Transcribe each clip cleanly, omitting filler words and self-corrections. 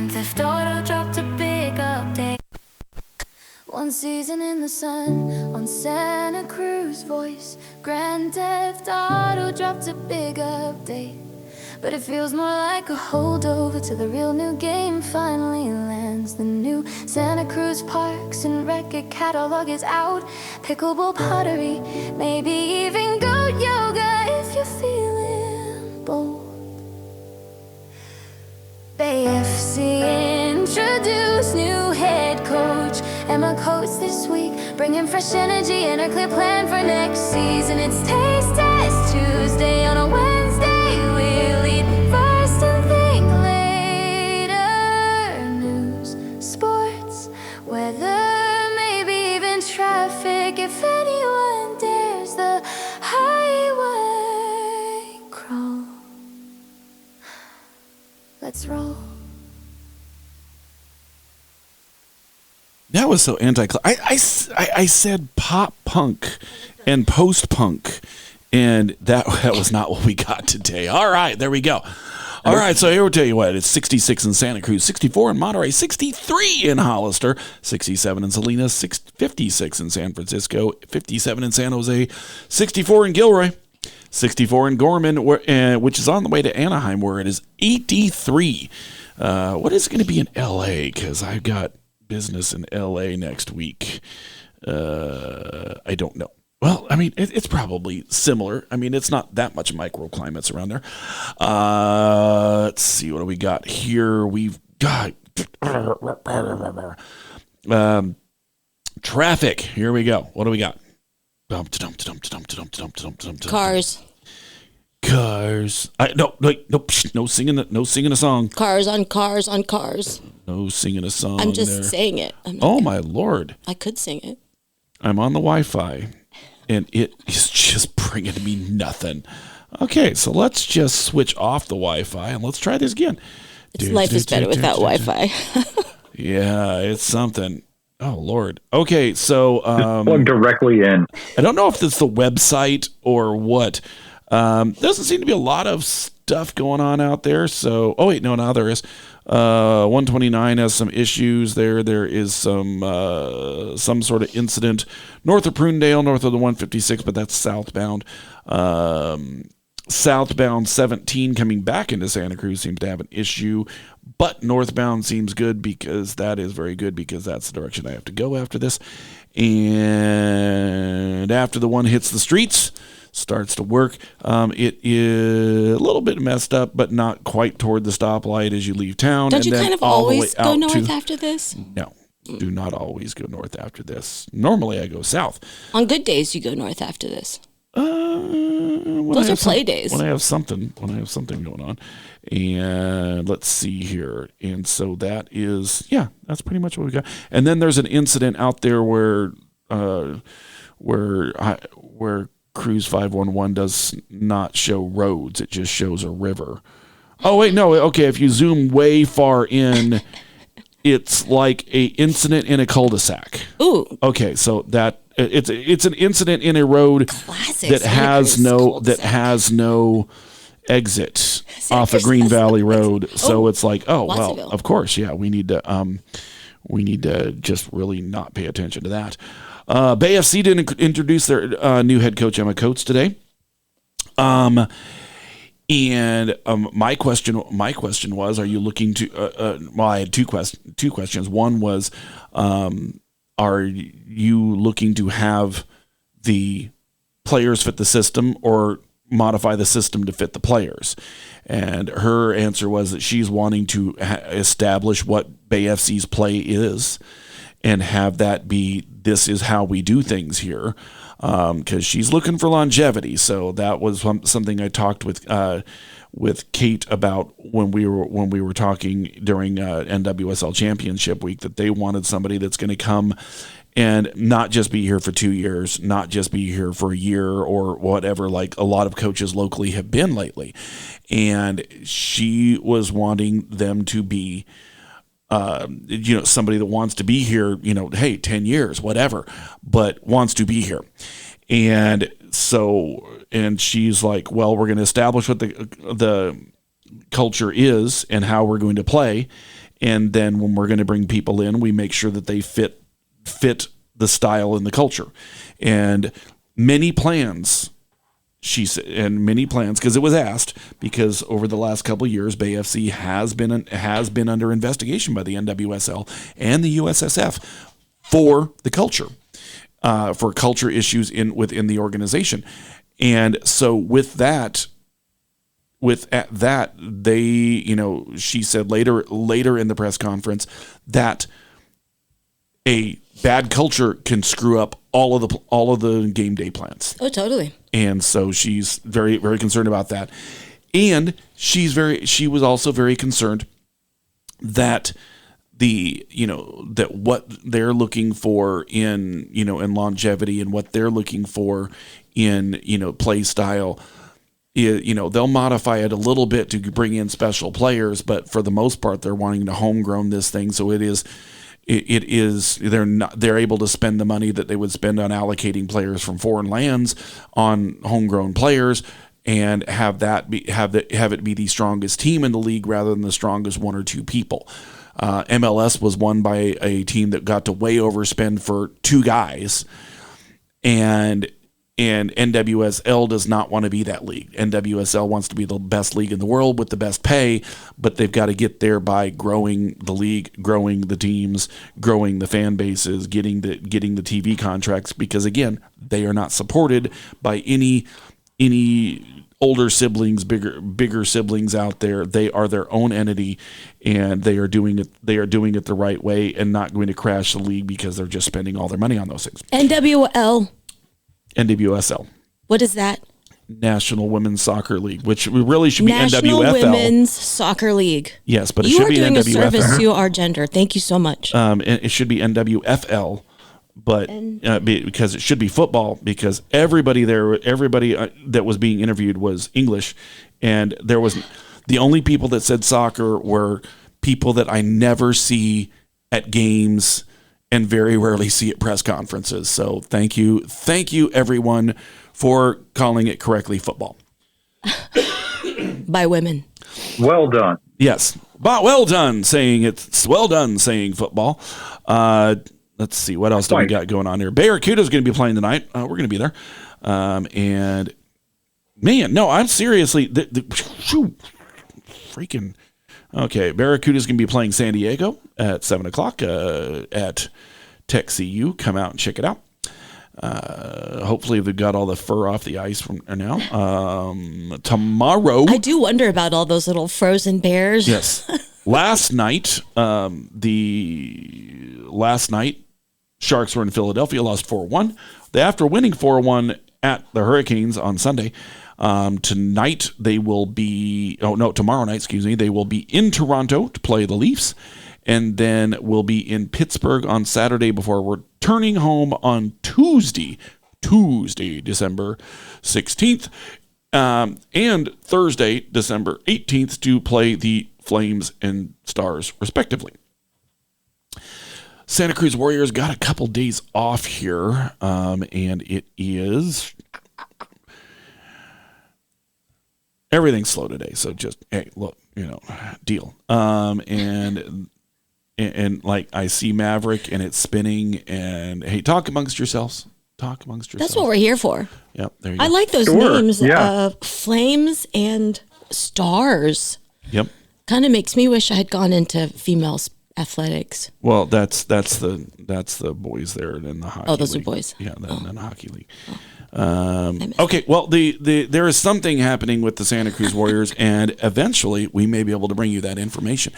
Grand Theft Auto dropped a big update. One season in the sun on Santa Cruz voice. Grand Theft Auto dropped a big update. But it feels more like a holdover till the real new game finally lands. The new Santa Cruz Parks and Record catalog is out. Pickleball, pottery, maybe even goat yoga if you're feeling bold. BFC introduced new head coach Emma Coates this week, bringing fresh energy and a clear plan for next season. It's Taste Test Tuesday on a Wednesday. We lead first and think later. News, sports, weather, maybe even traffic. If anyone dares the highway crawl, let's roll. That was so I said pop punk and post punk, and that was not what we got today. All right, there we go. All right, so here we'll tell you what. It's 66 in Santa Cruz, 64 in Monterey, 63 in Hollister, 67 in Salinas, 56 in San Francisco, 57 in San Jose, 64 in Gilroy, 64 in Gorman, which is on the way to Anaheim, where it is 83. What is it going to be in L.A.? Because I've got business in L.A. next week. I don't know. Well, I mean, it's probably similar. I mean, it's not that much microclimates around there. Let's see. What do we got here? We've got traffic. Here we go. What do we got? Cars. No singing a song. Cars on cars on cars. No singing a song. I'm just saying it. My Lord. I could sing it. I'm on the Wi-Fi, and it is just bringing me nothing. Okay, so let's just switch off the Wi-Fi, and let's try this again. Life is better without Wi-Fi. Yeah, it's something. Oh, Lord. Okay, so plug directly in. I don't know if it's the website or what. Doesn't seem to be a lot of stuff going on out there. So, now there is. 129 has some issues there. There is some sort of incident north of Prunedale, north of the 156, but that's southbound. Southbound 17 coming back into Santa Cruz seems to have an issue, but northbound seems good because that is very good because that's the direction I have to go after this. And after the one hits the streets, starts to work. It is a little bit messed up, but not quite toward the stoplight as you leave town. Don't you kind of always go north after this? No, do not always go north after this. Normally I go south. On good days, you go north after this. Those are play days. When I have something going on. And let's see here. And so that is, that's pretty much what we got. And then there's an incident out there where Cruz 511 does not show roads. It just shows a river. Oh, wait, no. Okay, if you zoom way far in, it's like a incident in a cul-de-sac. Ooh. Okay, so that it's an incident in a road that has no exit off of Green Valley Road. So it's like, of course, we need to just really not pay attention to that. Bay FC didn't introduce their new head coach Emma Coates today. My question was, are you looking to? I had two questions. One was, are you looking to have the players fit the system or modify the system to fit the players? And her answer was that she's wanting to establish what Bay FC's play is and have that be, this is how we do things here, because she's looking for longevity. So that was something I talked with Kate about when we were talking during NWSL Championship Week, that they wanted somebody that's going to come and not just be here for 2 years, not just be here for a year or whatever, like a lot of coaches locally have been lately. And she was wanting them to be somebody that wants to be here, hey, 10 years, whatever, but wants to be here. And she's like, well, we're going to establish what the culture is and how we're going to play. And then when we're going to bring people in, we make sure that they fit the style and the culture. And many plans, she said, because it was asked, because over the last couple of years, Bay FC has been under investigation by the NWSL and the USSF for the culture, for culture issues within the organization. And so with that, they, she said later in the press conference that a bad culture can screw up all of the game day plans. Oh, totally. And so she's very, very concerned about that. And she was also very concerned that that what they're looking for in longevity and what they're looking for in, play style, they'll modify it a little bit to bring in special players, but for the most part, they're wanting to homegrown this thing. So they're able to spend the money that they would spend on allocating players from foreign lands on homegrown players and have it be the strongest team in the league rather than the strongest one or two people. MLS was won by a team that got to way overspend for two guys, and NWSL does not want to be that league. NWSL wants to be the best league in the world with the best pay, but they've got to get there by growing the league, growing the teams, growing the fan bases, getting the TV contracts, because again, they are not supported by any older siblings, bigger siblings out there. They are their own entity, and they are doing it the right way and not going to crash the league because they're just spending all their money on those things. NWSL. What is that? National Women's Soccer League, which really should be National NWFL. Women's Soccer League. Yes, but it should be NWFL. You are doing a service to our gender. Thank you so much. It should be NWFL, but because it should be football, because everybody that was being interviewed was English, and there was the only people that said soccer were people that I never see at games and very rarely see at press conferences. So thank you everyone for calling it correctly football. By women. Well done. Yes, but well done saying football. Let's see, what else do we got going on here? Barracuda's going to be playing tonight. We're going to be there. And man, no, I'm seriously freaking. Okay, Barracuda's going to be playing San Diego at 7:00 at Tech CU. Come out and check it out. Hopefully they've got all the fur off the ice from now. Tomorrow, I do wonder about all those little frozen bears. Yes. Last night, Sharks were in Philadelphia, lost 4-1. After winning 4-1 at the Hurricanes on Sunday. Tomorrow night, they will be in Toronto to play the Leafs, and then we'll be in Pittsburgh on Saturday before returning home on Tuesday, December 16th, and Thursday, December 18th to play the Flames and Stars, respectively. Santa Cruz Warriors got a couple days off here, and it is... Everything's slow today, so just, hey, look, deal. And like I see Maverick and it's spinning, and hey, talk amongst yourselves. That's what we're here for. Yep, there you go. I like those names, Flames and Stars. Yep. Kind of makes me wish I had gone into female athletics. Well, that's the boys there in the hockey. Oh, those league. Are boys. Yeah, in the hockey league. Okay, well, there is something happening with the Santa Cruz Warriors, and eventually we may be able to bring you that information.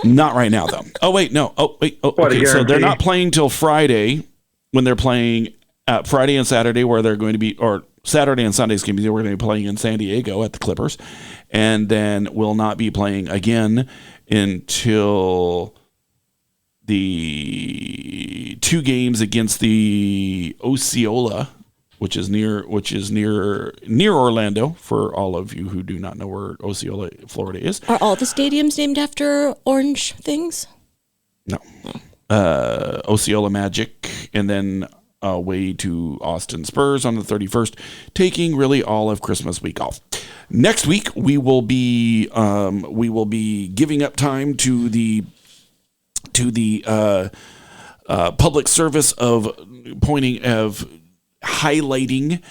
Not right now, though. Oh, wait, no. Okay, so they're not playing till Friday when they're playing Friday and Saturday, where they're going to be, or Saturday and Sunday, excuse me, we're going to be playing in San Diego at the Clippers, and then we'll not be playing again until the 2 games against the Osceola, which is near Orlando. For all of you who do not know where Osceola, Florida is, are all the stadiums named after orange things? No. Osceola Magic, and then away to Austin Spurs on the 31st, taking really all of Christmas week off. Next week we will be giving up time to the public service of highlighting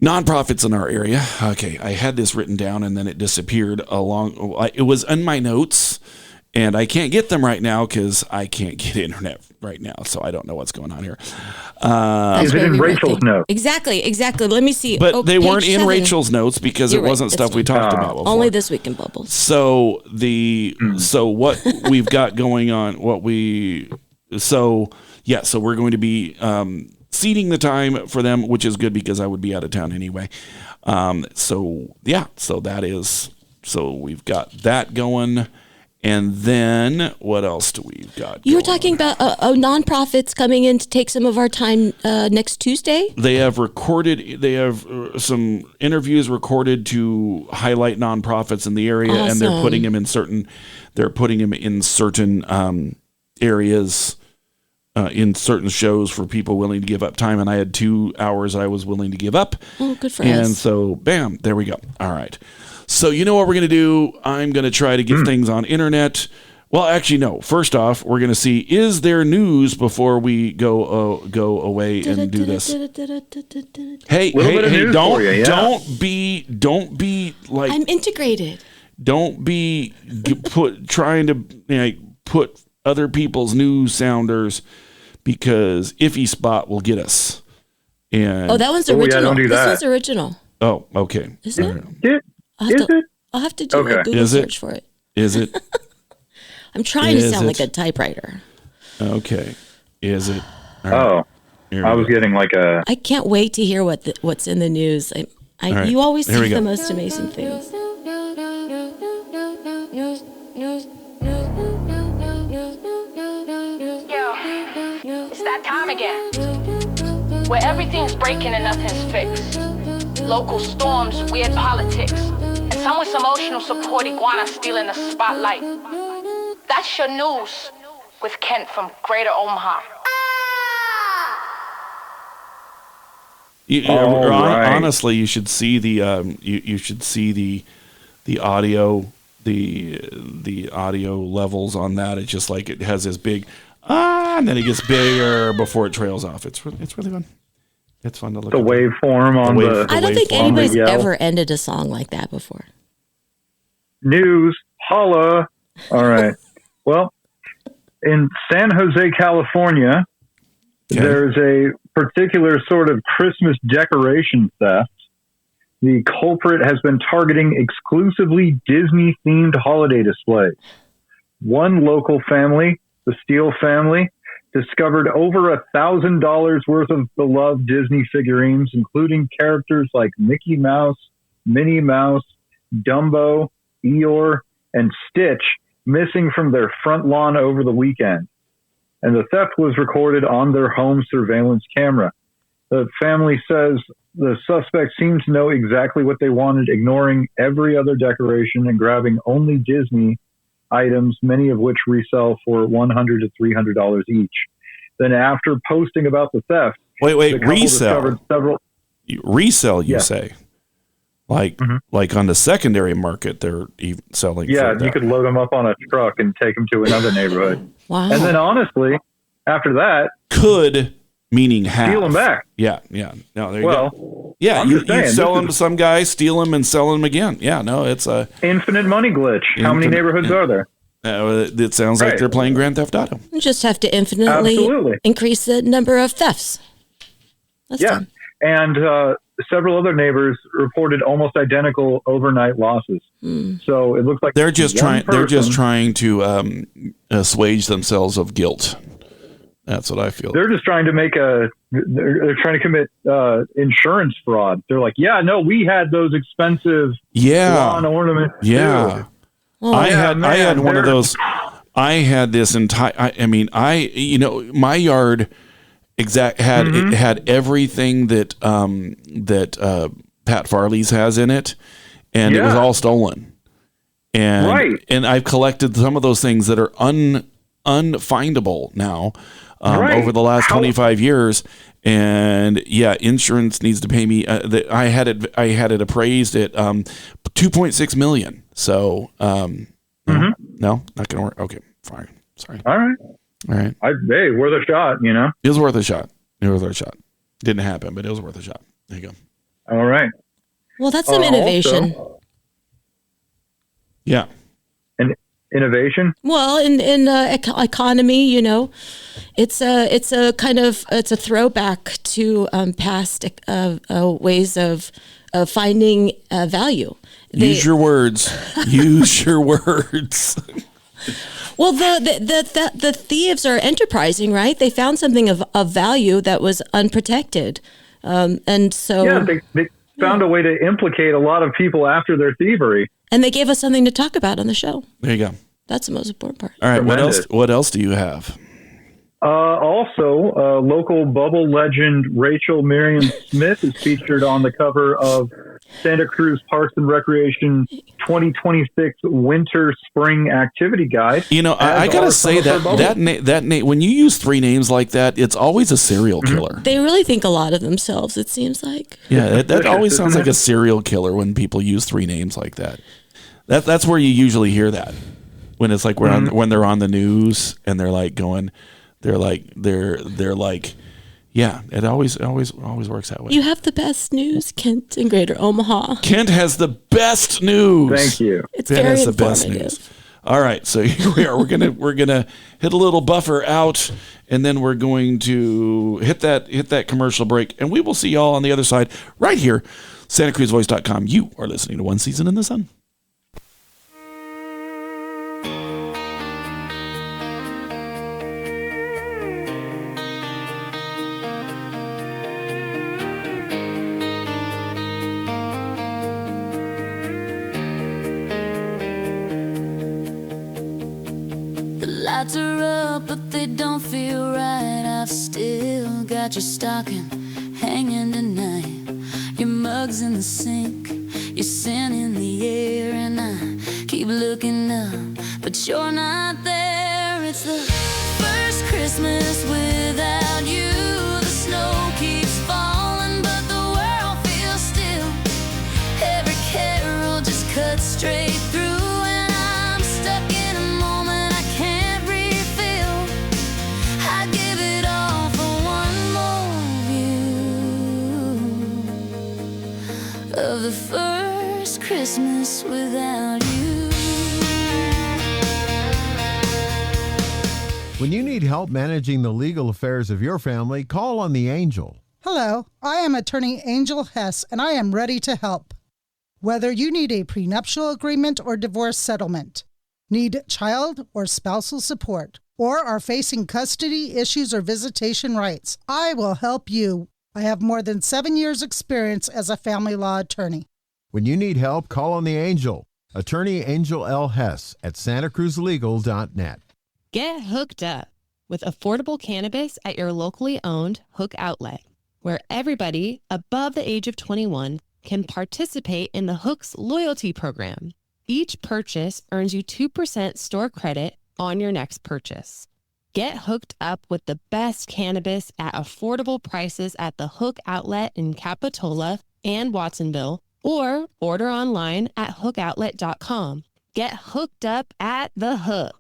nonprofits in our area. Okay, I had this written down and then it disappeared it was in my notes and I can't get them right now because I can't get internet right now, so I don't know what's going on here. Is it in Rachel's notes? Exactly. Let me see. But they weren't in 7. Rachel's notes because You're it wasn't right, stuff we talked about before. Only this week in Bubbles. So what we've got going on, so we're going to be seeding the time for them, which is good because I would be out of town anyway. So we've got that going. And then what else do we got? You were talking about nonprofits coming in to take some of our time next Tuesday. They have some interviews recorded to highlight nonprofits in the area, and they're putting them in certain areas in certain shows for people willing to give up time. And I had 2 hours I was willing to give up. Oh, good for us. And so, bam, there we go. All right. So you know what we're going to do? I'm going to try to get things on internet. Well, actually, no. First off, we're going to see, is there news before we go away and do this? Hey, don't be like, I'm integrated. Don't be trying to put other people's news sounders, because Iffy Spot will get us. And that one's original. Yeah, don't do that. This one's original. Oh, okay. Isn't it? I'll have to do a Google search for it. Is it? I'm trying to sound like a typewriter. Okay. Is it? Right. I was getting like a... I can't wait to hear what's in the news. Right. You always see the most amazing things. It's that time again, where everything's breaking and nothing's fixed. Local storms, weird politics, and someone's emotional support iguana stealing the spotlight. That's your news with Kent from Greater Omaha. Honestly, you should see the you should see the audio the audio levels on that. It's just like it has this big and then it gets bigger before it trails off. It's really fun. It's fun to look at. The waveform on the... I don't think anybody's ever ended a song like that before. News, holla. All right. Well, in San Jose, California, there's a particular sort of Christmas decoration theft. The culprit has been targeting exclusively Disney-themed holiday displays. One local family, the Steele family, discovered over $1,000 worth of beloved Disney figurines, including characters like Mickey Mouse, Minnie Mouse, Dumbo, Eeyore, and Stitch, missing from their front lawn over the weekend. And the theft was recorded on their home surveillance camera. The family says the suspect seemed to know exactly what they wanted, ignoring every other decoration and grabbing only Disney items, many of which resell for $100 to $300 each. Then after posting about the theft... Wait, resell? Resell, you say? Like on the secondary market, they're even selling. Yeah, you could load them up on a truck and take them to another neighborhood. Wow. And then honestly, after that... Meaning have. Steal them back. Yeah. No, there you go. Yeah, you sell them to some guy, steal them, and sell them again. Yeah, no, it's a... Infinite money glitch. How many neighborhoods are there? It sounds like they're playing Grand Theft Auto. You just have to infinitely increase the number of thefts. That's fun. And several other neighbors reported almost identical overnight losses. So it looks like they're just trying to assuage themselves of guilt. That's what I feel. They're just trying to they're trying to commit insurance fraud. They're like, we had those expensive lawn ornaments. Yeah. Too. I had one of those. I had this entire, my yard had everything that Pat Farley's has in it, and it was all stolen. And I've collected some of those things that are unfindable now over the last 25 years. And yeah, insurance needs to pay me. I had it appraised at $2.6 million. So no, not gonna work. Okay, fine. Sorry. All right. Hey, worth a shot. It was worth a shot. Didn't happen, but it was worth a shot. There you go. All right. Well, that's some innovation. Also, Yeah. an innovation. Well, in economy, it's a kind of it's a throwback to past ways of finding value. Use your words. Use your words. Well, the thieves are enterprising, right? They found something of value that was unprotected, and so they found a way to implicate a lot of people after their thievery, and they gave us something to talk about on the show. There you go. That's the most important part. All right. Tremendous. What else do you have? Also, local bubble legend Rachel Miriam Smith is featured on the cover of Santa Cruz Parks and Recreation 2026 Winter Spring Activity Guide. I gotta say that when you use three names like that, it's always a serial killer. They really think a lot of themselves, it seems like. Yeah, that always sounds like a serial killer when people use three names like that. That's where you usually hear that, when it's like when they're on the news and they're like going. They're like, yeah. It always works that way. You have the best news, Kent, in Greater Omaha. Kent has the best news. Thank you. It's Kent very has the best informative. news. All right, so here we are. We're gonna hit a little buffer out, and then we're going to hit that commercial break, and we will see y'all on the other side right here, SantaCruzVoice.com. You are listening to One Season in the Sun. Lights are up, but they don't feel right. I've still got your stocking hanging tonight. Your mug's in the sink, your scent in the air, and I keep looking up, but you're not there. It's the first Christmas without you. The snow keeps falling, but the world feels still. Every carol just cuts straight through. Of the first Christmas without you. When you need help managing the legal affairs of your family, call on the Angel. Hello, I am attorney Angel Hess, and I am ready to help. Whether you need a prenuptial agreement or divorce settlement, need child or spousal support, or are facing custody issues or visitation rights, I will help you. I have more than 7 years' experience as a family law attorney. When you need help, call on the Angel. Attorney Angel L. Hess at santacruzlegal.net. Get hooked up with affordable cannabis at your locally owned Hook Outlet, where everybody above the age of 21 can participate in the Hook's loyalty program. Each purchase earns you 2% store credit on your next purchase. Get hooked up with the best cannabis at affordable prices at the Hook Outlet in Capitola and Watsonville, or order online at hookoutlet.com. Get hooked up at the Hook.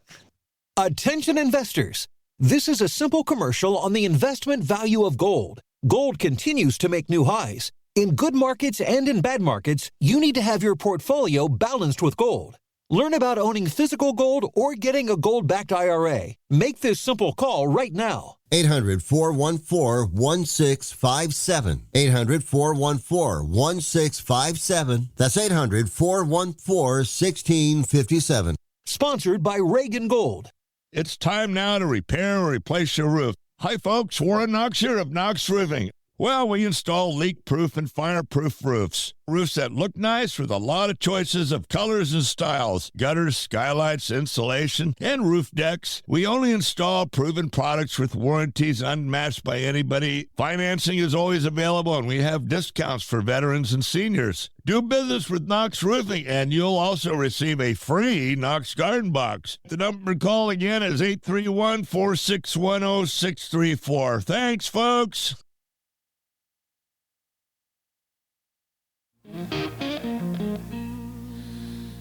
Attention investors. This is a simple commercial on the investment value of gold. Gold continues to make new highs. In good markets and in bad markets, you need to have your portfolio balanced with gold. Learn about owning physical gold or getting a gold-backed IRA. Make this simple call right now. 800-414-1657. 800-414-1657. That's 800-414-1657. Sponsored by Reagan Gold. It's time now to repair or replace your roof. Hi, folks. Warren Knox here of Knox Roofing. Well, we install leak-proof and fire-proof roofs. Roofs that look nice with a lot of choices of colors and styles. Gutters, skylights, insulation, and roof decks. We only install proven products with warranties unmatched by anybody. Financing is always available, and we have discounts for veterans and seniors. Do business with Knox Roofing, and you'll also receive a free Knox Garden Box. The number to call again is 831-461-0634. Thanks, folks.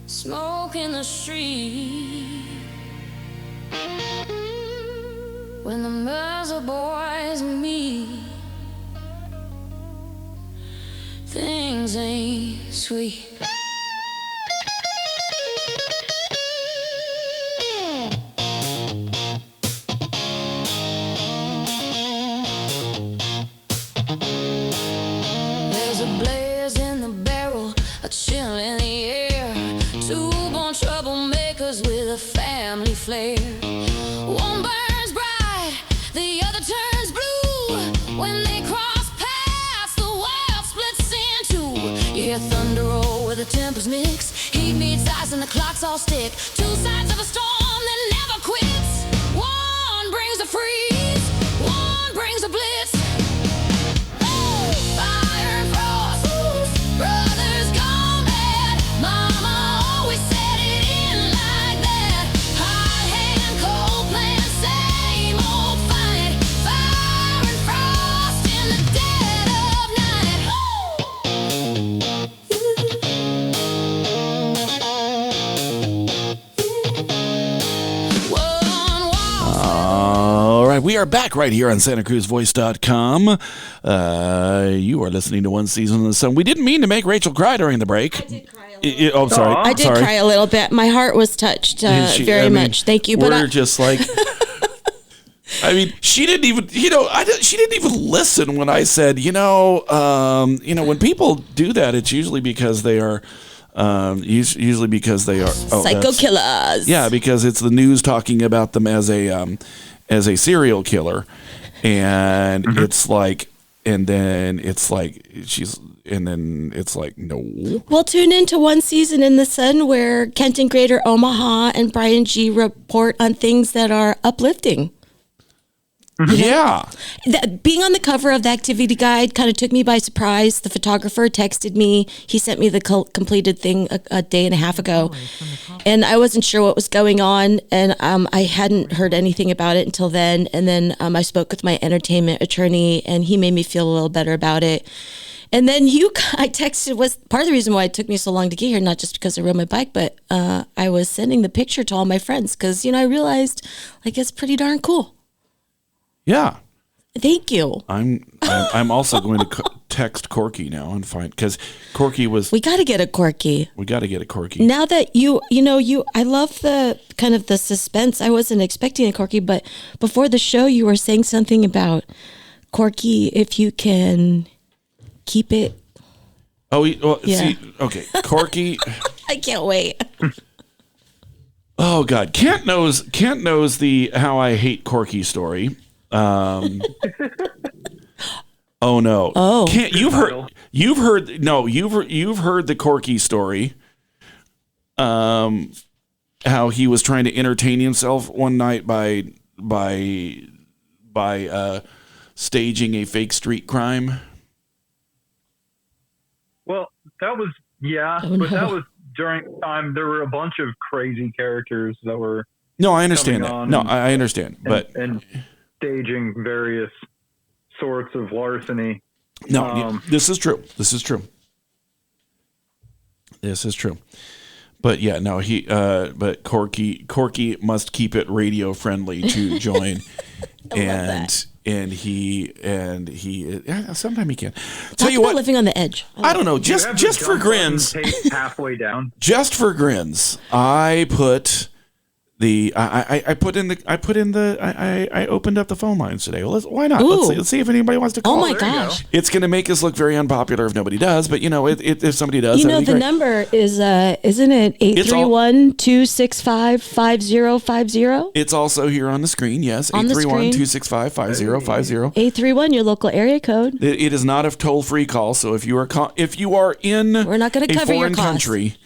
Smoke in the street when the Mercer boys meet. Things ain't sweet. There's a blaze in the barrel, a chill in the air. Two born troublemakers with a family flair. One burns bright, the other turns blue. When they cross paths, the world splits in two. You hear thunder roll where the tempers mix. Heat meets ice and the clocks all stick. Two sides of a storm that never quits. One brings a freeze, one brings a blitz. Fire and frost, brothers gone bad. Mama always said it in like that. Hot hand, cold plan, same old fight. Fire and frost in the dead of night. All right, we are back right here on SantaCruzVoice.com. You are listening to One Season in the Sun. We didn't mean to make Rachel cry during the break. I did cry a little. Sorry. I did cry a little bit. My heart was touched very much. Thank you. We're just like, I mean, she didn't even, she didn't even listen when I said, when people do that, it's usually because they are. Usually because they are psycho killers. Yeah, because it's the news talking about them as a serial killer, and it's like, and then it's like no. Well, tune into One Season in the Sun where Kenton Greater Omaha and Brian G report on things that are uplifting. Yeah. Being on the cover of the activity guide kind of took me by surprise. The photographer texted me. He sent me the completed thing a day and a half ago. And I wasn't sure what was going on. And I hadn't heard anything about it until then. And then I spoke with my entertainment attorney and he made me feel a little better about it. And then I texted, was part of the reason why it took me so long to get here, not just because I rode my bike, but I was sending the picture to all my friends because, I realized it's pretty darn cool. Yeah. Thank you. I'm also going to text Corky now and find, because Corky was. We got to get a Corky. We got to get a Corky. Now that I love the kind of the suspense. I wasn't expecting a Corky, but before the show, you were saying something about Corky. If you can keep it. Oh, well, yeah. See, okay, Corky. I can't wait. Oh God, Kent knows the how I hate Corky story. Oh no! Oh, Kent, you've heard the Corky story. How he was trying to entertain himself one night by staging a fake street crime. Well, that was that was during the time there were a bunch of crazy characters that were. No, I understand that. No, I understand, but and staging various sorts of larceny. No, this is true. This is true. But yeah, no, but Corky must keep it radio friendly to join, and he sometime he can. Tell you what, living on the edge. I don't know. Just for grins, halfway down. Just for grins, I put. I opened up the phone lines today. Well, why not? Let's see if anybody wants to call. Oh my gosh! It's going to make us look very unpopular if nobody does, but if somebody does, the great. Number is isn't it 831-265-5050? It's also here on the screen. Yes, 831-265-5050. 831, your local area code. It is not a toll-free call, so if you are in we're not going to cover a foreign your costs. country.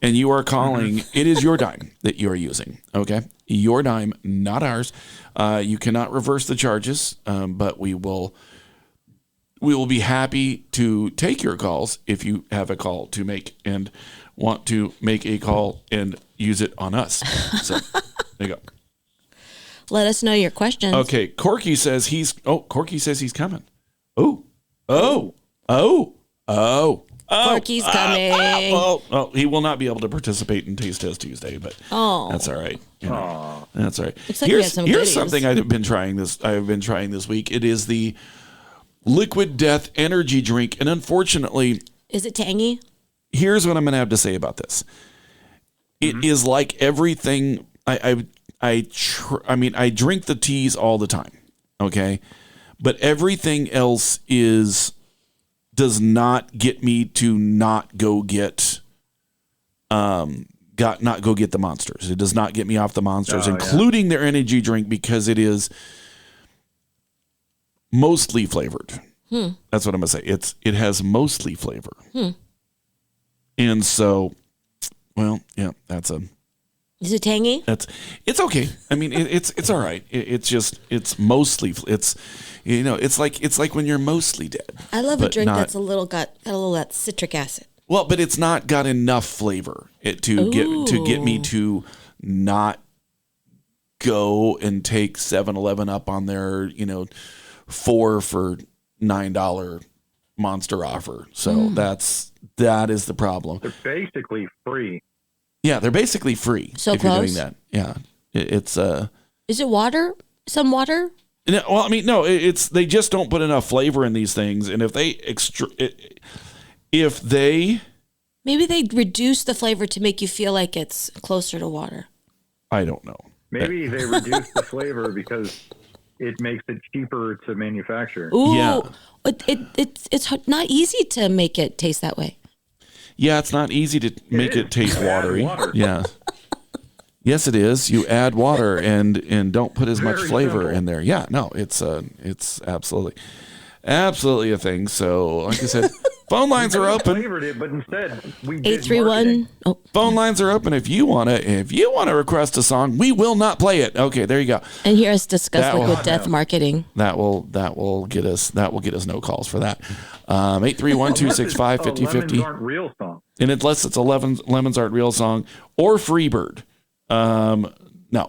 And you are calling, it is your dime that you are using, okay? Your dime, not ours. You cannot reverse the charges, but we will be happy to take your calls if you have a call to make and want to make a call and use it on us. So, there you go. Let us know your questions. Okay, Corky says he's coming. Oh. Corky's coming. Well, he will not be able to participate in Taste Test Tuesday, but that's all right. You know, that's all right. Looks like we have some Here's goodies. something I've been trying this week. It is the Liquid Death energy drink, and unfortunately, Is it tangy? here's what I'm going to have to say about this. It is like everything. I mean, I drink the teas all the time, okay, but everything else does not get me to not go get the monsters. It does not get me off the monsters, including their energy drink, because it is mostly flavored. That's what I'm gonna say. It has mostly flavor, and so, well, yeah, Is it tangy? It's okay. I mean, it's all right. It's mostly it's like when you're mostly dead. I love a drink that's got a little that citric acid. Well, but it's not got enough flavor to get me to not go and take 7-Eleven up on their 4 for $9 monster offer. So that is the problem. They're basically free. Yeah, they're basically free. So if close. you're doing that. Yeah, it's Is it water? Some water? No, well, I mean, no. It's they just don't put enough flavor in these things, and if they Maybe they reduce the flavor to make you feel like it's closer to water. I don't know. Maybe they reduce the flavor because it makes it cheaper to manufacture. Ooh, Yeah. It's not easy to make it taste that way. Yeah, it's not easy to make it taste watery. Water. Yeah. Yes, it is. You add water and don't put as much Very flavor simple. in there. Yeah, no, it's absolutely a thing. So, like I said, phone lines are open. Flavored it, but instead we did 831. Oh, Phone lines are open. If you wanna request a song, we will not play it. Okay, there you go. and hear us discuss That will- liquid death marketing. That will get us no calls for that. 831-265-5050. Aren't real songs. And unless it's 11 Lemons Aren't Real song or Freebird. No,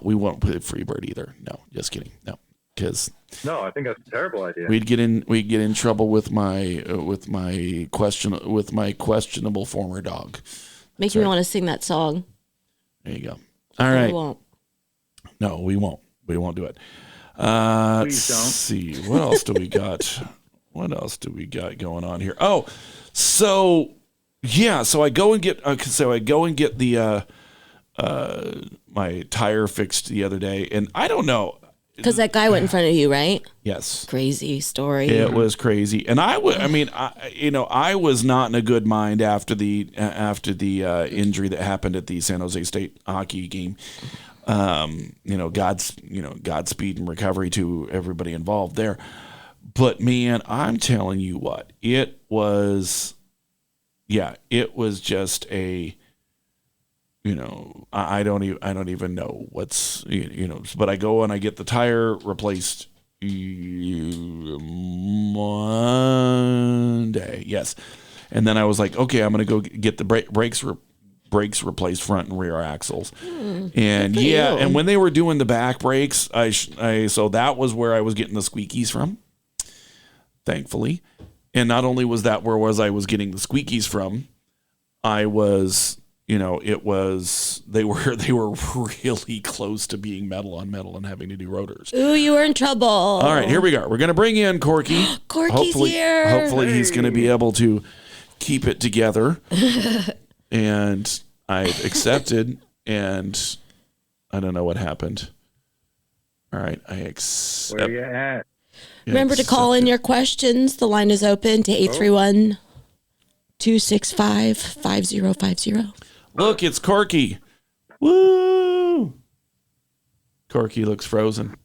we won't put Freebird either. No, just kidding. No, because No, I think that's a terrible idea. we'd get in trouble with my questionable former dog. Makes me want to sing that song. There you go. All I right. won't. No, we won't. We won't do it. Let's Please don't. see. What else do we got? What else do we got going on here? Oh, so yeah. So I go and get. The my tire fixed the other day, and I don't know. Because that guy went in front of you, right? Yes. Crazy story. It was crazy, and I was not in a good mind after the injury that happened at the San Jose State hockey game. Godspeed and recovery to everybody involved there. But man, I'm telling you what, it was just a. I don't even know what's but I go and I get the tire replaced Monday, yes, and then I was like, okay, I'm gonna go get the brakes replaced, front and rear axles, and yeah, and when they were doing the back brakes, so that was where I was getting the squeakies from, thankfully, and not only was that where I was getting the squeakies from, I was. They were really close to being metal on metal and having to do rotors. Ooh, you were in trouble. All right, here we go. We're going to bring in Corky. Corky's here. Hopefully he's going to be able to keep it together. And I've accepted, and I don't know what happened. All right, I accept. Where you at? Remember to call in your questions. The line is open to 831-265-5050. Look, it's Corky. Woo! Corky looks frozen.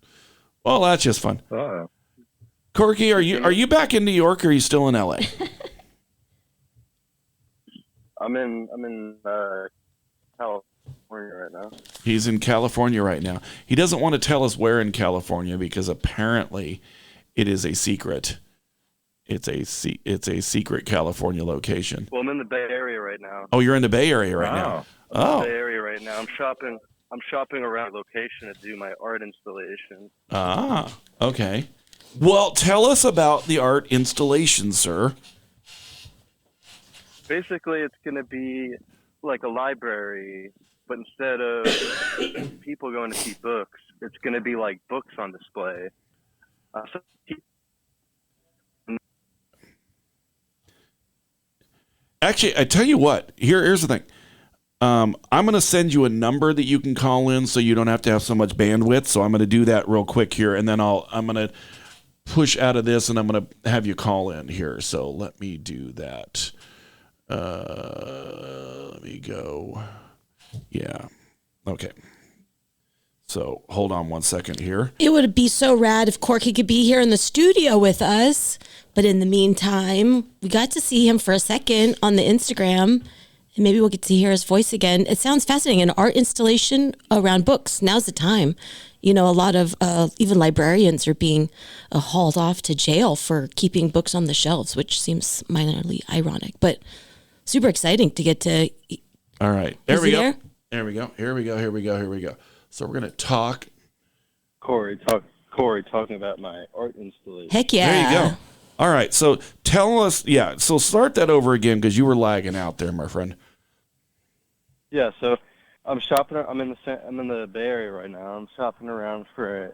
Well, that's just fun. Uh-oh. Corky, are you back in New York or are you still in LA? I'm in California right now. He's in California right now. He doesn't want to tell us where in California because apparently it is a secret. It's a secret California location. Well, I'm in the Bay Area right now. Oh, you're in the Bay Area right now. I'm in Oh. the Bay Area right now. I'm shopping around location to do my art installation. Ah, okay. Well, tell us about the art installation, sir. basically it's going to be like a library, but instead of people going to see books, it's going to be like books on display. So Actually, I tell you what. Here's the thing. I'm going to send you a number that you can call in, so you don't have to have so much bandwidth. So I'm going to do that real quick here, and then I'm going to push out of this, and I'm going to have you call in here. So let me do that. Let me go. Yeah. Okay. So hold on one second here. It would be so rad if Corky could be here in the studio with us. But in the meantime, we got to see him for a second on the Instagram. And maybe we'll get to hear his voice again. It sounds fascinating. An art installation around books. Now's the time. You know, a lot of even librarians are being hauled off to jail for keeping books on the shelves, which seems minorly ironic, but super exciting to get to. All right. There we go. Here? There we go. Here we go. Here we go. Here we go. So we're going to talk. Corey talking about my art installation. Heck yeah. There you go. All right. So tell us. Yeah. So start that over again because you were lagging out there, my friend. Yeah. So I'm shopping. I'm in the Bay Area right now. I'm shopping around for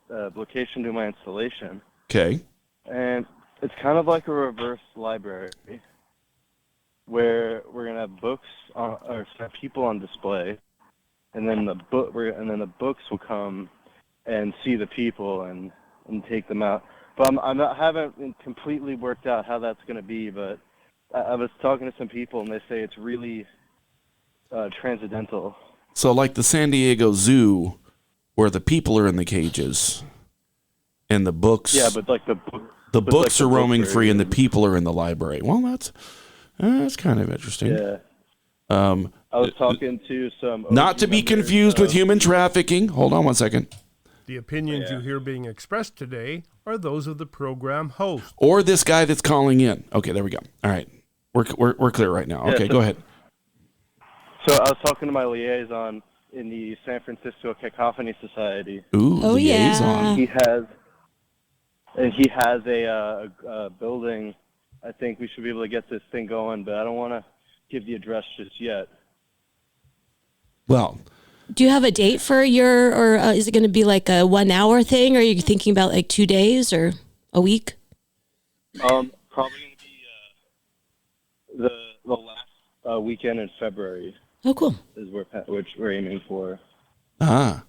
a location to do my installation. Okay. And it's kind of like a reverse library where we're gonna have books or people on display, and then the books will come and see the people and take them out. But I haven't completely worked out how that's going to be, but I was talking to some people, and they say it's really transcendental. So like the San Diego Zoo, where the people are in the cages, and the books. Yeah, but like the books are roaming free, and the people are in the library. Well, that's kind of interesting. Yeah. I was talking to some. Not to be confused with human trafficking. Hold on one second. The opinions you hear being expressed today are those of the program host. Or this guy that's calling in. Okay, there we go. All right. We're clear right now. Okay, go ahead. So I was talking to my liaison in the San Francisco Cacophony Society. Ooh, liaison. Yeah. He has a building. I think we should be able to get this thing going, but I don't want to give the address just yet. Well, do you have a date for or is it going to be like a 1 hour thing? Or are you thinking about like 2 days or a week? Probably going to be the last weekend in February. Oh, cool. Is which we're aiming for. All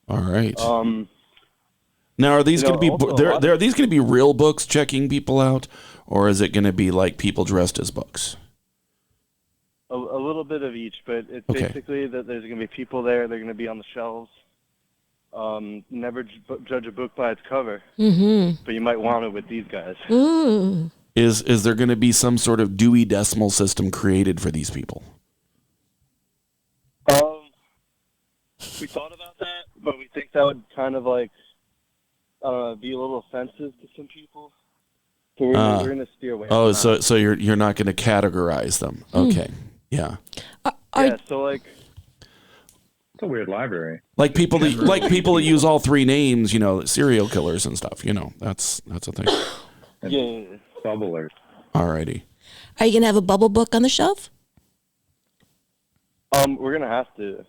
right. Now, are these going to be are these going to be real books checking people out, or is it going to be like people dressed as books? A little bit of each, but it's basically that there's going to be people there. They're going to be on the shelves. Never judge a book by its cover, but you might want it with these guys. Ooh. Is there going to be some sort of Dewey Decimal System created for these people? We thought about that, but we think that would kind of like be a little offensive to some people. So we're going to steer away. Oh, so you're not going to categorize them? Okay, yeah. Yeah, so like it's a weird library. Like people that use all three names, serial killers and stuff. That's a thing. Yeah, bubblers. Alrighty. Are you gonna have a bubble book on the shelf? We're gonna have to.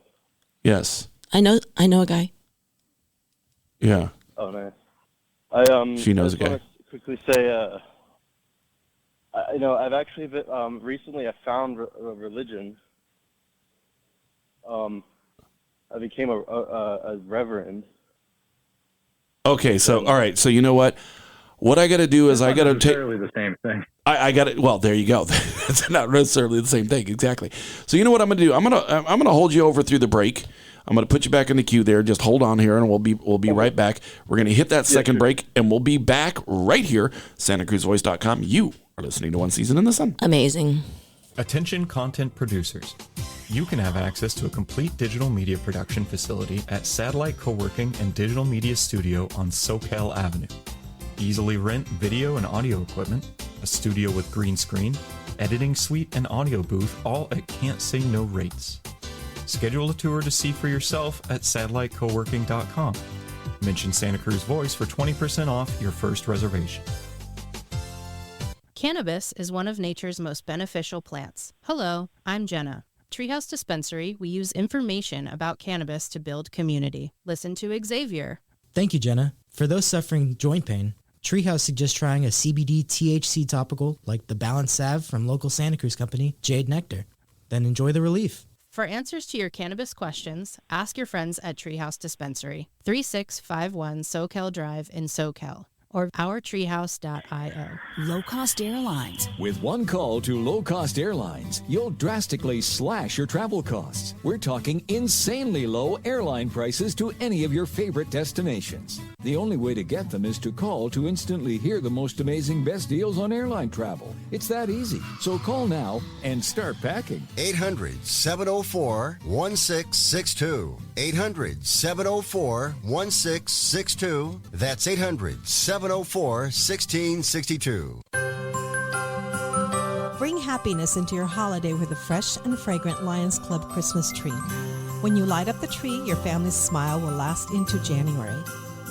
Yes. I know a guy. Yeah. Oh, nice. She knows a guy. I want to quickly say, I've actually been, recently I found a religion. I became a reverend. Okay, so all right, so you know what? What I got to do is I got to take. Necessarily the same thing. I got it. Well, there you go. It's not necessarily the same thing, exactly. So you know what I'm going to do? I'm gonna hold you over through the break. I'm going to put you back in the queue there. Just hold on here, and we'll be right back. We're going to hit that second break, and we'll be back right here. SantaCruzVoice.com. You are listening to One Season in the Sun. Amazing. Attention content producers. You can have access to a complete digital media production facility at Satellite Co-working and Digital Media Studio on SoCal Avenue. Easily rent video and audio equipment, a studio with green screen, editing suite, and audio booth, all at can't say no rates. Schedule a tour to see for yourself at satellitecoworking.com. Mention Santa Cruz Voice for 20% off your first reservation. Cannabis is one of nature's most beneficial plants. Hello, I'm Jenna. Treehouse Dispensary, we use information about cannabis to build community. Listen to Xavier. Thank you, Jenna. For those suffering joint pain, Treehouse suggests trying a CBD THC topical like the Balance Salve from local Santa Cruz company, Jade Nectar. Then enjoy the relief. For answers to your cannabis questions, ask your friends at Treehouse Dispensary, 3651 Soquel Drive in Soquel, or ourtreehouse.io. Low-cost airlines. With one call to low-cost airlines, you'll drastically slash your travel costs. We're talking insanely low airline prices to any of your favorite destinations. The only way to get them is to call to instantly hear the most amazing best deals on airline travel. It's that easy. So call now and start packing. 800-704-1662. 800-704-1662. That's 800-704-1662. Bring happiness into your holiday with a fresh and fragrant Lions Club Christmas tree. When you light up the tree, your family's smile will last into January.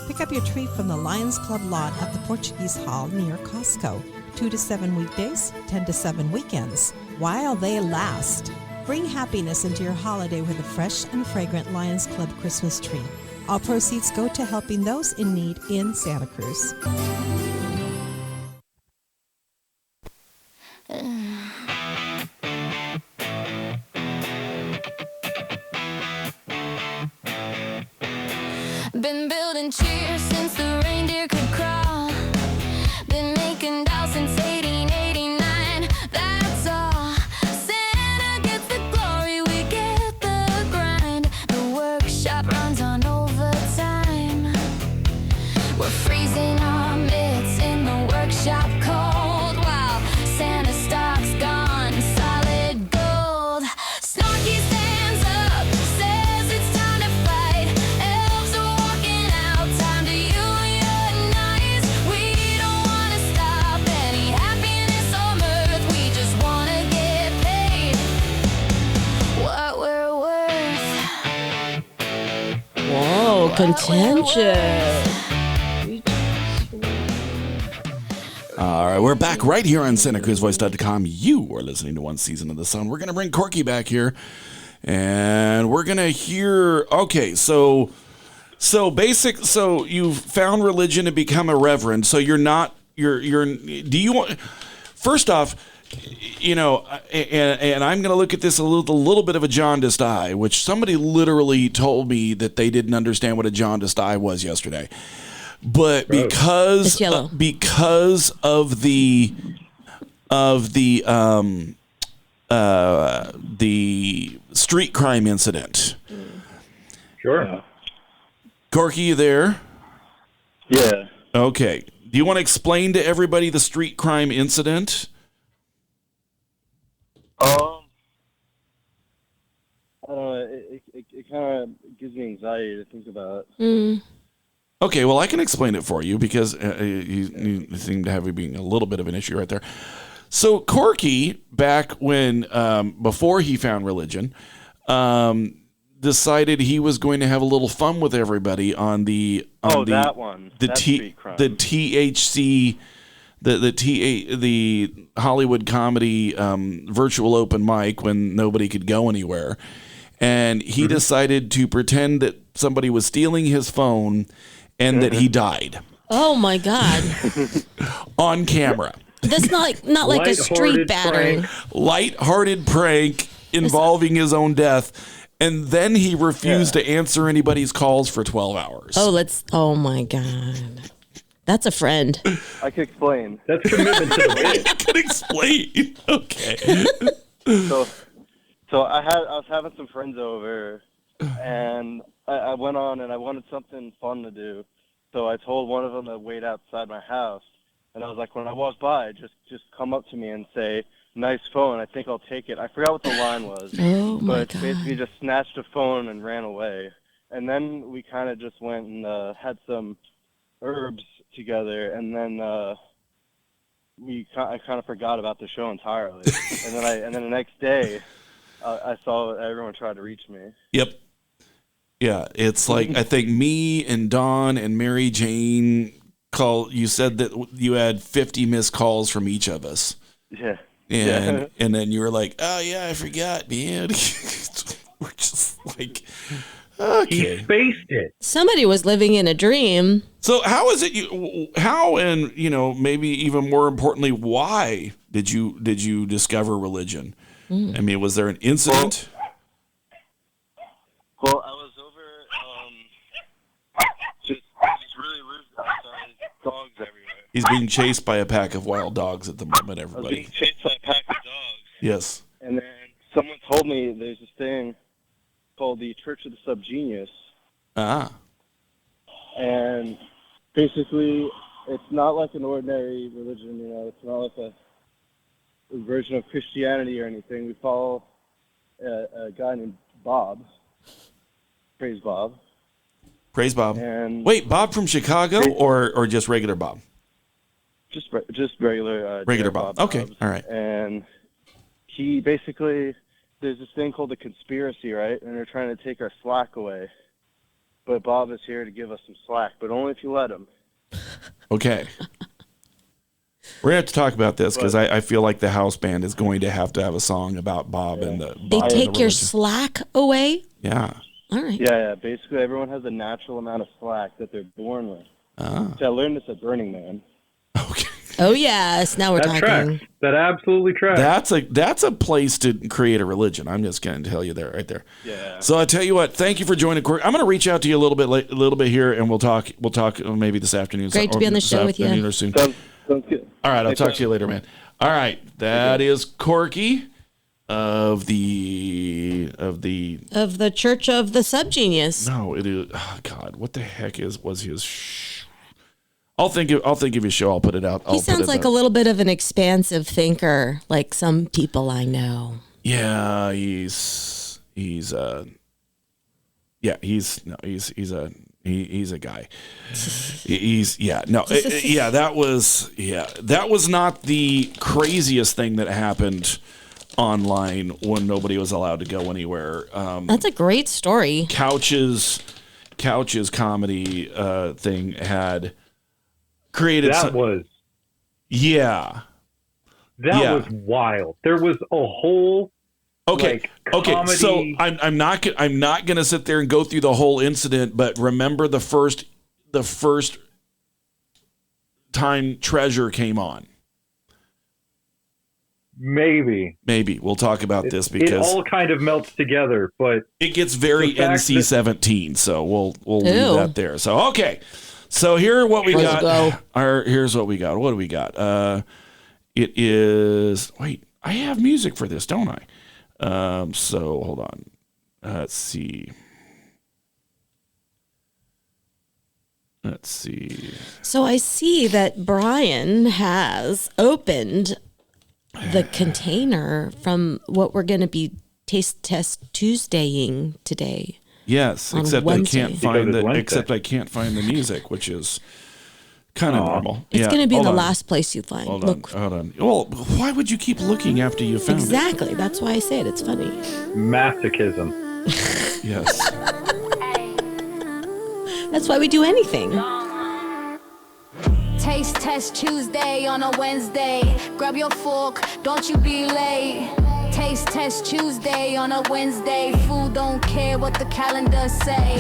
Pick up your tree from the Lions Club lot at the Portuguese Hall near Costco. 2 to 7 weekdays, 10 to 7 weekends. While they last. Bring happiness into your holiday with a fresh and fragrant Lions Club Christmas tree. All proceeds go to helping those in need in Santa Cruz. Been building cheers since the reindeer could crawl. Been making dolls since 1889. That's all. Santa gets the glory, we get the grind. The workshop runs on overtime. We're freezing our mitts in the workshop cold while Santa stock's gone solid gold. Snarky stands up, says it's time to fight. Elves are walking out, time to unionize. We don't want to stop any happiness on earth. We just want to get paid what we're worth. Whoa, contentious. All right, we're back right here on SantaCruzVoice.com. You are listening to One Season of the Sun. We're going to bring Corky back here, and we're going to hear. Okay, so you've found religion to become a reverend. So you're not. Do you want? First off, and I'm going to look at this a little bit of a jaundiced eye, which somebody literally told me that they didn't understand what a jaundiced eye was yesterday. But because of the street crime incident. Sure. Corky, you there? Yeah. Okay. Do you want to explain to everybody the street crime incident? I don't know. It kind of gives me anxiety to think about. Okay, well, I can explain it for you because you seem to have it being a little bit of an issue right there. So Corky, back when before he found religion, decided he was going to have a little fun with everybody on the THC, the Hollywood comedy virtual open mic when nobody could go anywhere, and he decided to pretend that somebody was stealing his phone and that he died. Oh my God! On camera. That's not like a street battering. Light-hearted prank involving his own death, and then he refused to answer anybody's calls for 12 hours. Oh my God. That's a friend. I could explain. That's commitment to the I could explain. Okay. So I was having some friends over, and I went on and I wanted something fun to do. So I told one of them to wait outside my house, and I was like, when I walk by, just come up to me and say, "Nice phone. I think I'll take it." I forgot what the line was, but basically just snatched a phone and ran away. And then we kind of just went and had some herbs together, and then I kind of forgot about the show entirely. and then the next day, I saw everyone tried to reach me. Yep. Yeah, it's like I think me and Dawn and Mary Jane call. You said that you had 50 missed calls from each of us. Yeah. And then you were like, "Oh yeah, I forgot, man." We're just like, okay. He spaced it. Somebody was living in a dream. So how is it how and maybe even more importantly, why did you discover religion? I mean, was there an incident? Well, I was over just really loose outside, dogs everywhere. He's being chased by a pack of wild dogs at the moment, I was everybody. being chased by a pack of dogs. Yes. And then someone told me there's this thing called the Church of the Subgenius. Ah. And basically, it's not like an ordinary religion, It's not like a version of Christianity or anything. We follow a guy named Bob. Praise Bob. Praise Bob. And wait, Bob from Chicago or just regular Bob? Just regular regular Bob. Okay, Bobs. all right. And he basically, there's this thing called the conspiracy, right? And they're trying to take our slack away. But Bob is here to give us some slack, but only if you let him. Okay. We're going to have to talk about this because I feel like the house band is going to have a song about Bob and the They Bob take and the your religion. slack away? Yeah. All right. Yeah. Basically, everyone has a natural amount of slack that they're born with. Ah. So I learned this at Burning Man. Oh, yes. Now we're That talking. tracks. That absolutely tracks. That's a place to create a religion. I'm just going to tell you that right there. Yeah. So I tell you what, thank you for joining. Corky. I'm going to reach out to you a little bit here, and we'll talk maybe this afternoon. Great to be on the show with you. Or soon. Sounds good. All right, I'll Thanks, talk man. to you later, man. All right, that is Corky of the Church of the Subgenius. No, it is. Oh God, what the heck was his? I'll think of his show. I'll put it out. He sounds like a little bit of an expansive thinker, like some people I know. Yeah, he's a guy. That was not the craziest thing that happened online when nobody was allowed to go anywhere. That's a great story. Couch's comedy thing had created That was wild. There was a whole okay. comedy. So I'm not going to sit there and go through the whole incident, but remember the first time Treasure came on. Maybe we'll talk about this because it all kind of melts together, but it gets very NC-17. So we'll leave that there. So okay. So here's what we got. Here's what we got. What do we got? It is. Wait, I have music for this, don't I? So hold on. Let's see. So I see that Brian has opened the container from what we're going to be Taste Test Tuesdaying today. Yes, except I can't find the music, which is kind of normal. It's going to be the last place you find. Hold on. Well, why would you keep looking after you found it? Exactly. That's why I say it. It's funny. Masochism. Yes. That's why we do anything. Taste Test Tuesday on a Wednesday. Grab your fork, don't you be late. Taste Test Tuesday on a Wednesday. Food don't care what the calendar say.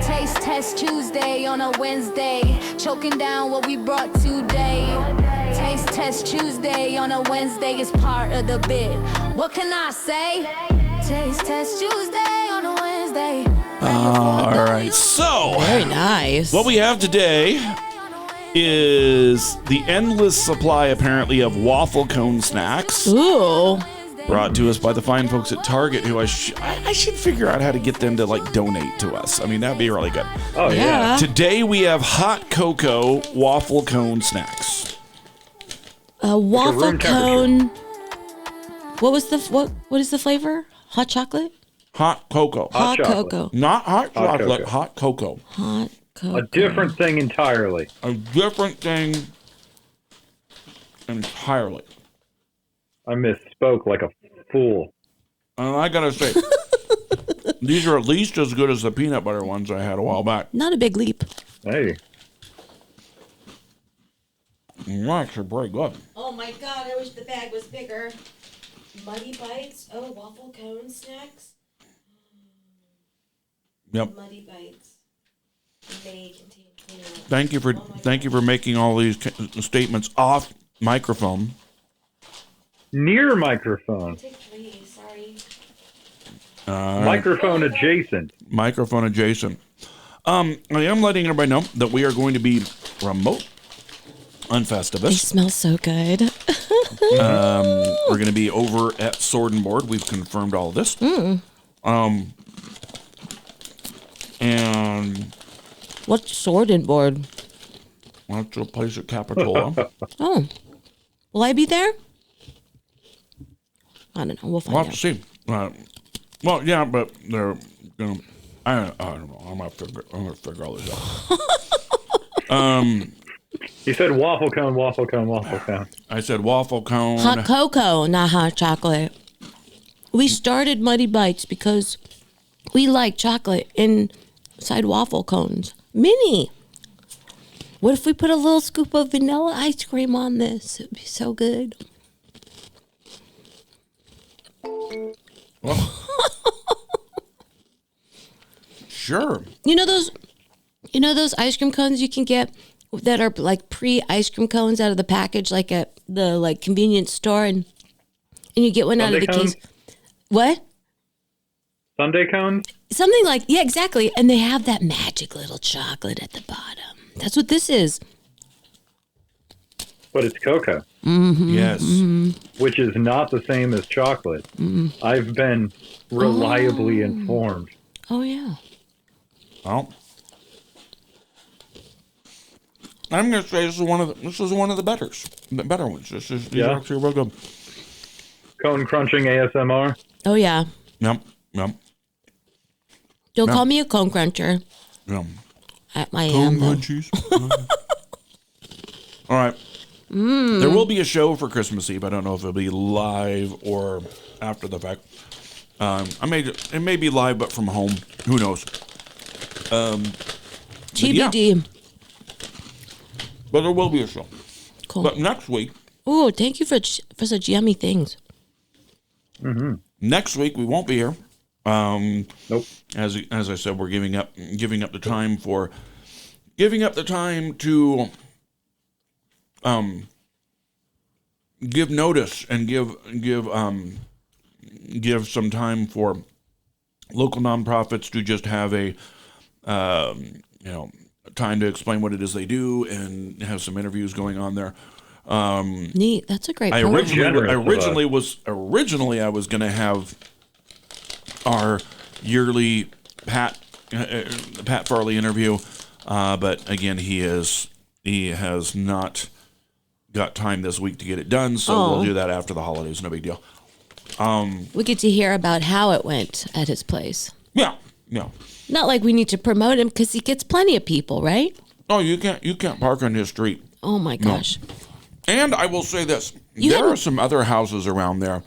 Taste Test Tuesday on a Wednesday. Choking down what we brought today. Taste Test Tuesday on a Wednesday is part of the bit. What can I say? Taste Test Tuesday on a Wednesday. All right. So very nice. What we have today is the endless supply, apparently, of waffle cone snacks. Ooh. Brought to us by the fine folks at Target, who I should figure out how to get them to donate to us. I mean, that'd be really good. Oh yeah. Today we have hot cocoa waffle cone snacks. A waffle cone. What is the flavor? Hot chocolate? Hot cocoa. Hot cocoa. Not hot chocolate. cocoa. Hot cocoa. Hot cocoa. A different thing entirely. A different thing entirely. I misspoke like a fool. And I gotta say, these are at least as good as the peanut butter ones I had a while back. Not a big leap. Hey. Actually pretty good. Oh my God, I wish the bag was bigger. Muddy Bites. Oh, waffle cone snacks. Yep. Muddy Bites. They contain clean. Thank you for making all these statements off microphone. Near microphone. Take 3, sorry. Microphone adjacent. Microphone adjacent. I am letting everybody know that we are going to be remote on Festivus. They smell so good. We're going to be over at Sword and Board. We've confirmed all of this. And what's Sword and Board? That's a place at Capitola. Oh, will I be there? I don't know. We'll find We'll out. have to see. Well, yeah, but they're going to. I don't know. I'm going to figure all this out. You said waffle cone, waffle cone, waffle cone. I said waffle cone. Hot cocoa, not hot chocolate. We started Muddy Bites because we like chocolate inside waffle cones. Mini. What if we put a little scoop of vanilla ice cream on this? It'd be so good. Well, sure. You know those ice cream cones you can get that are like pre-ice cream cones out of the package, like at the convenience store, and you get one out of the case. What? Sundae cones? Something like, yeah, exactly. And they have that magic little chocolate at the bottom. That's what this is. But it's cocoa. Mm-hmm. Yes. Mm-hmm. Which is not the same as chocolate. Mm-hmm. I've been reliably informed. Oh, yeah. Well, I'm going to say this is one of the better ones. These are actually real good. Cone crunching ASMR. Oh, yeah. Yep. Don't call me a cone cruncher. Yeah. I Cone am, though. crunchies. All right. There will be a show for Christmas Eve. I don't know if it'll be live or after the fact. It may be live, but from home. Who knows? TBD. But there will be a show. Cool. But next week. Oh, thank you for such yummy things. Mm-hmm. Next week we won't be here. Nope. As I said, we're giving up the time to give notice and give some time for local nonprofits to just have a time to explain what it is they do and have some interviews going on there. Neat. That's a great. Originally I was going to have our yearly Pat Farley interview, but again he has not got time this week to get it done, so we'll do that after the holidays. No big deal. We get to hear about how it went at his place. Yeah. Not like we need to promote him because he gets plenty of people, right? Oh, you can't park on his street. Oh my gosh. No. And I will say this: there are some other houses around there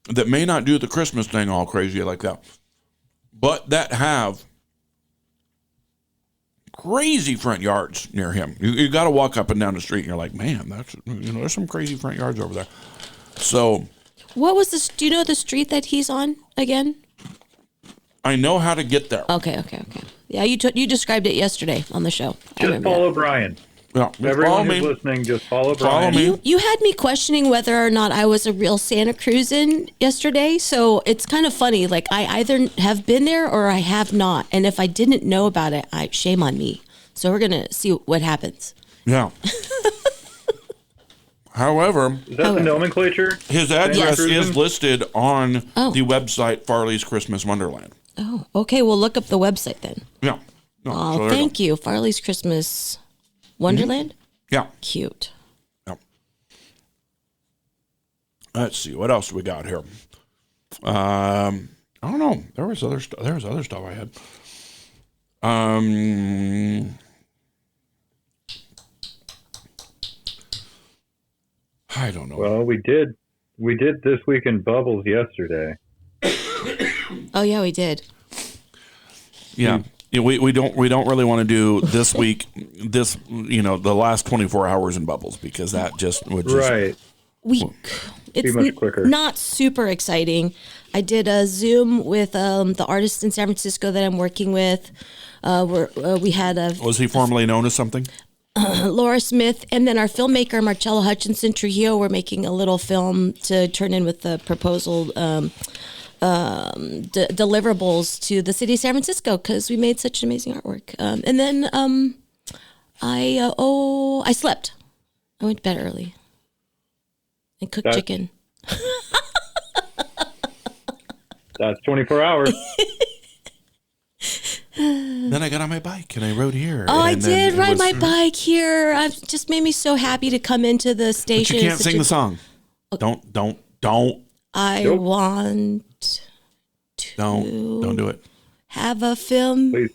that may not do the Christmas thing all crazy like that, but that have crazy front yards near him. You got to walk up and down the street, and you're like, man, there's some crazy front yards over there. So, what was this? Do you know the street that he's on again? I know how to get there. Okay. Yeah, you described it yesterday on the show. Just follow Brian. Yeah, everyone who's listening, just follow Brian. You had me questioning whether or not I was a real Santa Cruzan yesterday, so it's kind of funny. Like, I either have been there or I have not, and if I didn't know about it, shame on me. So we're gonna see what happens. Yeah. However, is that the nomenclature? His address is listed on the website Farley's Christmas Wonderland. Oh, okay. We'll look up the website then. Yeah. No, so thank you, Farley's Christmas Wonderland? Yeah. Cute. Yep. Let's see. What else we got here? I don't know. There was other stuff I had. I don't know. Well, we did This Week in Bubbles yesterday. Oh, yeah, we did. Yeah. we don't really want to do this week, the last 24 hours in bubbles, because that just would just Right. It's much quicker. not super exciting. I did a Zoom with the artist in San Francisco that I'm working with. We had Was he formerly known as something? Laura Smith, and then our filmmaker Marcella Hutchinson Trujillo. We're making a little film to turn in with the proposal deliverables to the city of San Francisco because we made such amazing artwork. And then I slept. I went to bed early and cooked chicken. That's 24 hours. Then I got on my bike and I rode here. Oh, I did ride my bike here. It just made me so happy to come into the station. But you can't sing the song. Okay. Don't. I want to. Don't do it. Have a film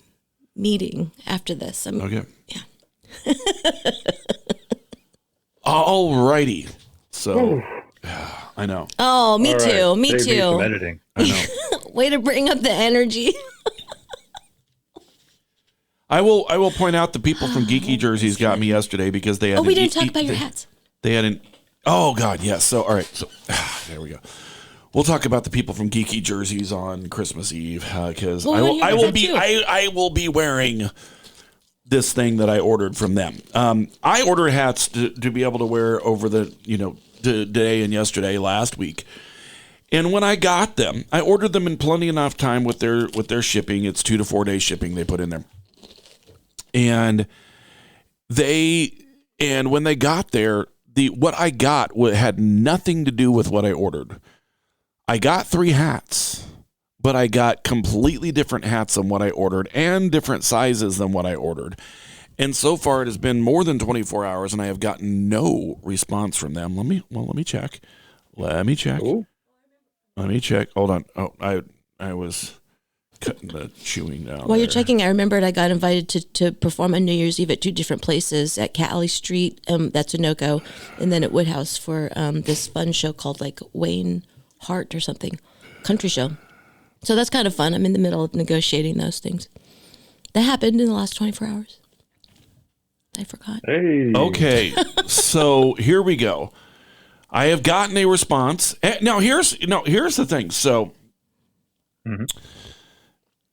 meeting after this. Okay. Yeah. Alrighty. So, I know. Oh, me All too. right. Me Save me too. some editing. I know. Way to bring up the energy. I will point out the people from Geeky Jerseys got me yesterday because they had. We didn't talk about your hats. They hadn't. Oh God, yes. So all right. So there we go. We'll talk about the people from Geeky Jerseys on Christmas Eve because I will be wearing this thing that I ordered from them. I ordered hats to be able to wear over the today and yesterday last week. And when I got them, I ordered them in plenty enough time with their shipping. It's 2 to 4 day shipping they put in there. And when they got there, what I got had nothing to do with what I ordered. I got 3 hats, but I got completely different hats than what I ordered and different sizes than what I ordered. And so far it has been more than 24 hours and I have gotten no response from them. Let me check. Ooh. Let me check. Hold on. Oh, I was cutting the chewing down. While you're checking, I remembered I got invited to perform on New Year's Eve at 2 different places, at Cali Street, that's a no-go, and then at Woodhouse for this fun show called like Wayne Hart or something, country show. So that's kind of fun. I'm in the middle of negotiating those things. That happened in the last 24 hours. I forgot. Hey. Okay, so here we go. I have gotten a response. Now here's the thing. So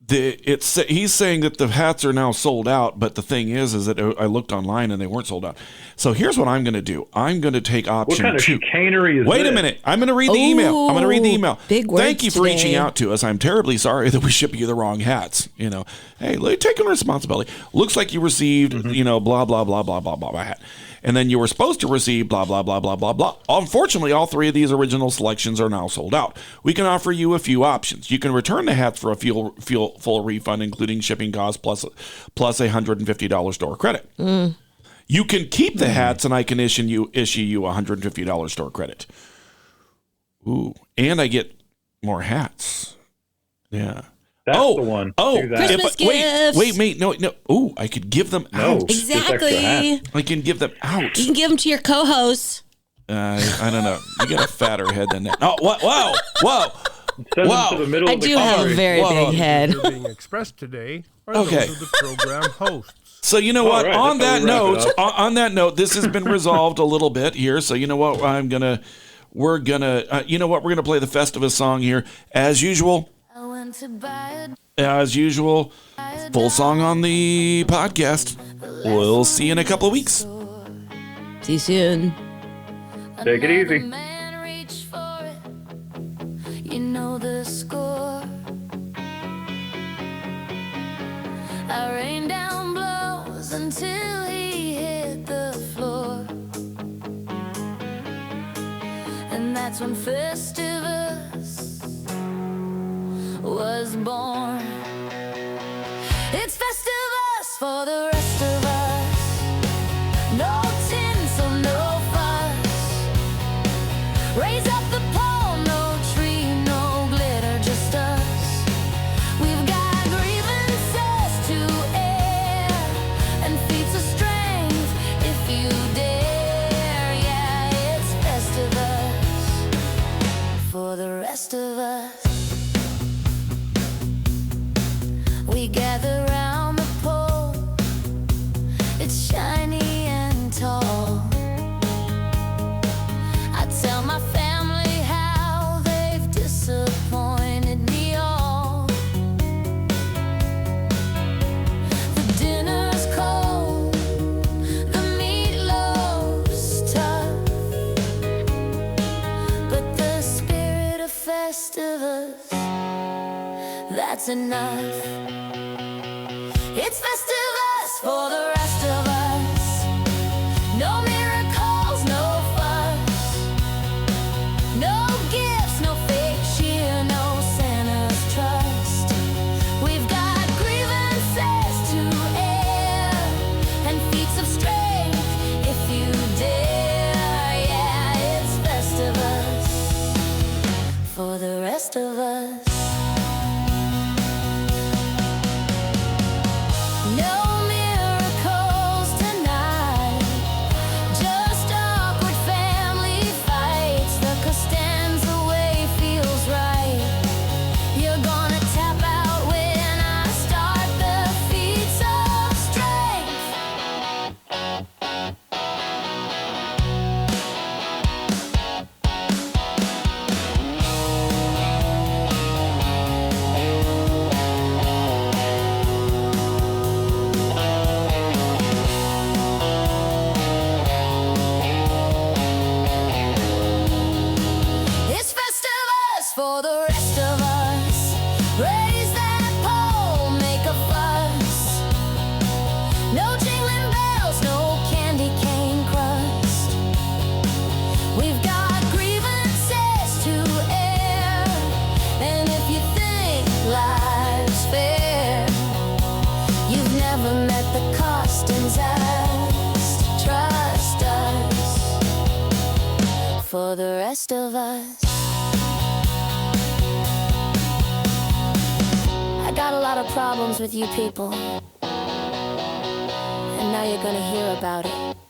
he's saying that the hats are now sold out, but the thing is that I looked online and they weren't sold out. So here's what I'm going to do. I'm going to take option 2. What kind of chicanery is Wait this? a minute. I'm going to read the email. Big words Thank you for today. reaching out to us. I'm terribly sorry that we ship you the wrong hats. Hey, taking responsibility. Looks like you received, blah, blah, blah, blah, blah, blah, blah hat. And then you were supposed to receive blah, blah, blah, blah, blah, blah. Unfortunately, all 3 of these original selections are now sold out. We can offer you a few options. You can return the hats for a full refund, including shipping costs plus $150 store credit. You can keep the hats, and I can issue you $150 store credit. Ooh, and I get more hats. Yeah. That's the one. Oh, Christmas gifts. Wait, no. Ooh, I could give them out. Exactly. I can give them out. You can give them to your co-host. I don't know. You got a fatter head than that. Oh, whoa. Send them to the middle I of the do have a country. very big head. You're being expressed today are those of the program hosts. So you know what? Right, on that's how we that note, this has been resolved a little bit here. So you know what? We're gonna play the Festivus song here as usual. As usual, full song on the podcast. We'll see you in a couple of weeks. See you soon. Take it easy. You know the score. I rained down blows until he hit the floor. And that's when Festivus was born. It's Festivus for the rest of us. No tinsel, no fuss. Raise up the pole, no tree, no glitter, just us. We've got grievances to air and feats of strength if you dare. Yeah, it's Festivus for the rest of us. We gather round shiny and tall. I tell my family how they've disappointed me all. The dinner's cold, the meatloaf's tough, but the spirit of Festivus, that's enough. It's Festivus for the rest of us. No miracles, no fuss, no gifts, no fake cheer, no Santa's trust. We've got grievances to air and feats of strength if you dare. Yeah, it's Festivus for the rest of us. No miracles tonight, just awkward family fights. The Costanza way feels right. You're gonna tap out when I start the feats of strength. It's Festivus for the rest of us. Raise that pole, make a fuss. No jingling bells, no candy cane crust. We've got grievances to air, and if you think life's fair, you've never met the Costanzas. Trust us for the rest of us. I got a lot of problems with you people, and now you're gonna hear about it.